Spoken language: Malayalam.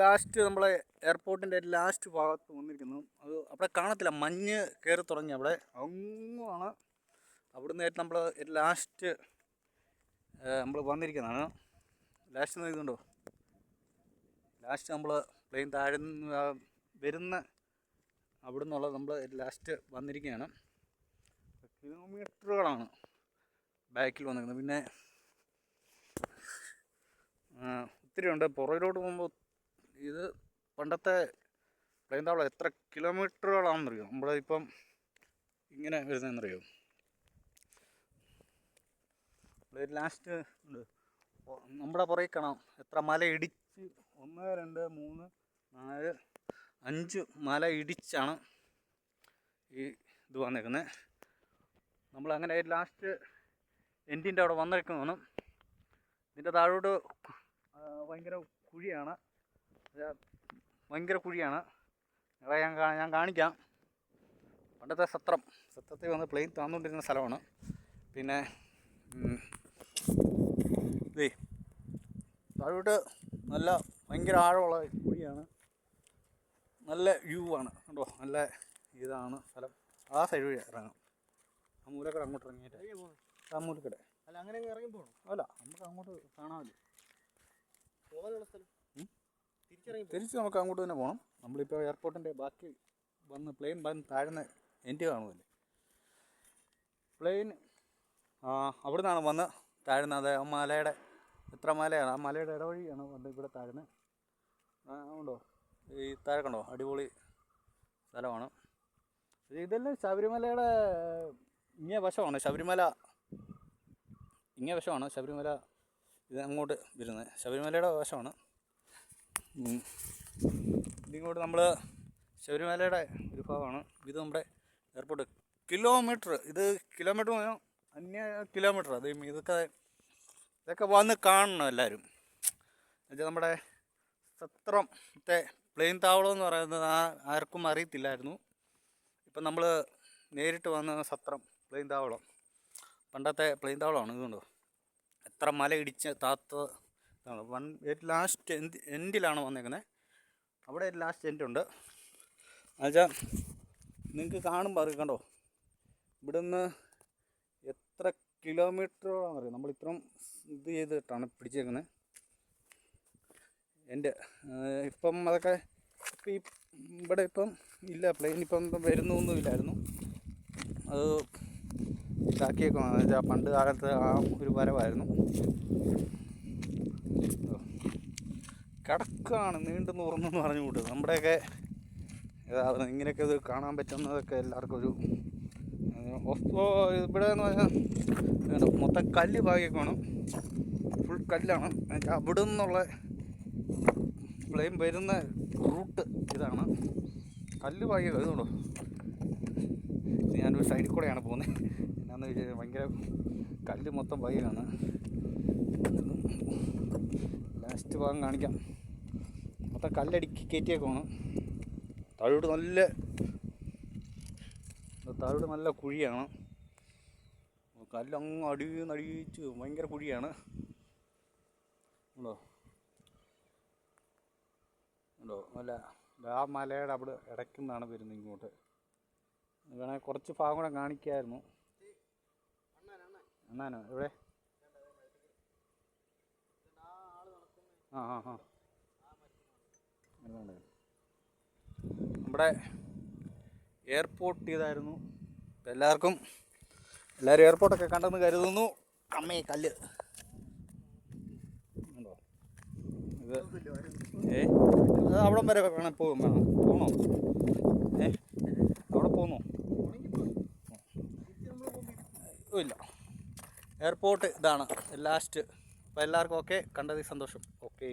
ലാസ്റ്റ് നമ്മളെ എയർപോർട്ടിൻ്റെ ലാസ്റ്റ് ഭാഗത്ത് വന്നിരിക്കുന്നു. അത് അവിടെ കാണത്തില്ല, മഞ്ഞ് കയറി തുടങ്ങി. അവിടെ അങ്ങാണ് അവിടുന്ന് നമ്മൾ ലാസ്റ്റ് നമ്മൾ വന്നിരിക്കുന്നതാണ്. ലാസ്റ്റ് ഇതുണ്ടോ, ലാസ്റ്റ് നമ്മൾ പ്ലെയിൻ താഴ്ന്ന് വരുന്ന അവിടെ നിന്നുള്ള നമ്മൾ ലാസ്റ്റ് വന്നിരിക്കുകയാണ്. കിലോമീറ്ററുകളാണ് ബാക്കിൽ വന്നിരിക്കുന്നത്. പിന്നെ ഒത്തിരി ഉണ്ട് പുറകിലോട്ട് പോകുമ്പോൾ. ഇത് പണ്ടത്തെ പ്ലെയിൻ താവളം എത്ര കിലോമീറ്ററുകളാണെന്നറിയോ നമ്മളിപ്പം ഇങ്ങനെ വരുന്നതെന്നറിയോ. ലാസ്റ്റ് ഉണ്ട് നമ്മുടെ പുറകിൽ കാണാം എത്ര മല ഇടിച്ച് 1 2 3 4 5 മല ഇടിച്ചാണ് ഈ ഇത് വന്നേക്കുന്നത്. നമ്മളങ്ങനെ ലാസ്റ്റ് എൻഡിൻ്റെ അവിടെ വന്നിരിക്കുന്നതാണ്. ഇതിൻ്റെ താഴോട്ട് ഭയങ്കര കുഴിയാണ്, ഞാൻ കാണിക്കാം. പണ്ടത്തെ സത്രത്തിൽ വന്ന് പ്ലെയിൻ താന്നുകൊണ്ടിരുന്ന സ്ഥലമാണ്. പിന്നെ ഇതേ താഴോട്ട് നല്ല ഭയങ്കര ആഴമുള്ള കുഴിയാണ്, നല്ല വ്യൂ ആണ് കണ്ടോ. നല്ല ഇതാണ് സ്ഥലം. ആ സൈഡ് വഴി ഇറങ്ങാം. ആ മൂലക്കട അങ്ങോട്ട് ഇറങ്ങിയിട്ട് ആ മൂലക്കട അല്ല, അങ്ങനെ ഇറങ്ങി പോകണം. അല്ല, നമുക്ക് അങ്ങോട്ട് കാണാമല്ലോ പോകാനുള്ള സ്ഥലം. തിരിച്ച് നമുക്ക് അങ്ങോട്ട് തന്നെ പോകണം. നമ്മളിപ്പോൾ എയർപോർട്ടിൻ്റെ ബാക്കി പ്ലെയിൻ വന്ന് താഴ്ന്ന എൻഡ് കാണുമല്ലേ. പ്ലെയിൻ അവിടെ നിന്നാണ് വന്ന് താഴ്ന്നത്. ആ മലയുടെ എത്ര മലയാണ്, ആ മലയുടെ ഇടവഴിയാണ് വന്ന് ഇവിടെ താഴ്ന്നത്. ഉണ്ടോ ഈ താഴെ കണ്ടോ, അടിപൊളി സ്ഥലമാണ്. ഇതെല്ലാം ശബരിമലയുടെ ഇങ്ങേ വശമാണ്. ശബരിമല ഇത് അങ്ങോട്ട് വരുന്നത് ശബരിമലയുടെ വശമാണ്. ഇതിങ്ങോട്ട് നമ്മൾ ശബരിമലയുടെ ഒരു ഭാഗമാണ്. ഇത് നമ്മുടെ എയർപോർട്ട്. ഇത് കിലോമീറ്റർ അന്യ കിലോമീറ്റർ. അത് ഇതൊക്കെ വന്ന് കാണണം എല്ലാവരും. എന്നുവെച്ചാൽ നമ്മുടെ സത്രത്തെ പ്ലെയിൻ താവളം എന്ന് പറയുന്നത് ആർക്കും അറിയത്തില്ലായിരുന്നു. ഇപ്പം നമ്മൾ നേരിട്ട് വന്ന സത്രം പ്ലെയിൻ താവളം, പണ്ടത്തെ പ്ലെയിൻ താവളമാണ്. ഇതുകൊണ്ടോ എത്ര മല ഇടിച്ച് ഇതാണ്. ലാസ്റ്റ് എൻഡിലാണ് വന്നേക്കുന്നത്. അവിടെ ലാസ്റ്റ് എൻഡുണ്ട്. എന്നുവെച്ചാൽ നിങ്ങൾക്ക് കാണുമ്പോൾ അറിയാം കണ്ടോ, ഇവിടുന്ന് എത്ര കിലോമീറ്ററോളം അറിയാം. നമ്മളിത്രയും ഇത് ചെയ്തിട്ടാണ് പിടിച്ചേക്കുന്നത്. ഇപ്പം അതൊക്കെ ഇവിടെ ഇപ്പം ഇല്ല, പ്ലെയിൻ ഇപ്പം വരുന്നൊന്നുമില്ലായിരുന്നു. അത് ഇതാക്കിയേക്കാണ്. പണ്ട് കാലത്ത് ആ ഒരു വരവായിരുന്നു. കിടക്കാണ് നീണ്ടു നൂറെന്ന് പറഞ്ഞു കൂട്ടും. നമ്മുടെയൊക്കെ ഇങ്ങനെയൊക്കെ ഇത് കാണാൻ പറ്റുന്നതൊക്കെ എല്ലാവർക്കും ഒരു ഇവിടെ എന്ന് പറഞ്ഞാൽ മൊത്തം കല്ല് ഭാഗ്യമാണ്, ഫുൾ കല്ലാണ്. അവിടെ നിന്നുള്ള പ്ലെയിൻ വരുന്ന റൂട്ട് ഇതാണ്. കല്ല് ഭാഗ്യം. ഇതുകൊണ്ടോ ഞാനൊരു സൈഡിൽ കൂടെയാണ് പോകുന്നത്. എന്നാന്ന് വെച്ചാൽ ഭയങ്കര കല്ല് മൊത്തം ഭാഗ്യമാണ്. ലാസ്റ്റ് ഭാഗം കാണിക്കാം. മൊത്തം കല്ലടിക്ക് കയറ്റിയേക്കാണ്. താഴോട്ട് നല്ല കുഴിയാണ്. കല്ലങ്ങ് അടിച്ച് ഭയങ്കര കുഴിയാണ്. ഉണ്ടോ അല്ല, ആ മലയുടെ അവിടെ ഇടയ്ക്കുന്നാണ് വരുന്നത് ഇങ്ങോട്ട്. വേണമെങ്കിൽ കുറച്ച് ഭാഗം കൂടെ കാണിക്കായിരുന്നു. അണ്ണാനോ എവിടെ? നമ്മുടെ എയർപോർട്ട് ഇതായിരുന്നു. എല്ലാവരും എയർപോർട്ടൊക്കെ കണ്ടെന്ന് കരുതുന്നു. അമ്മേ കല്ല് ഉണ്ടോ? ഇത് അവിടം വരെ വേണം പോകണോ? അവിടെ പോകുന്നു ഇല്ല. എയർപോർട്ട് ഇതാണ് ലാസ്റ്റ്. അപ്പോൾ എല്ലാവർക്കും ഓക്കെ, കണ്ടതിൽ സന്തോഷം. ഓക്കെ.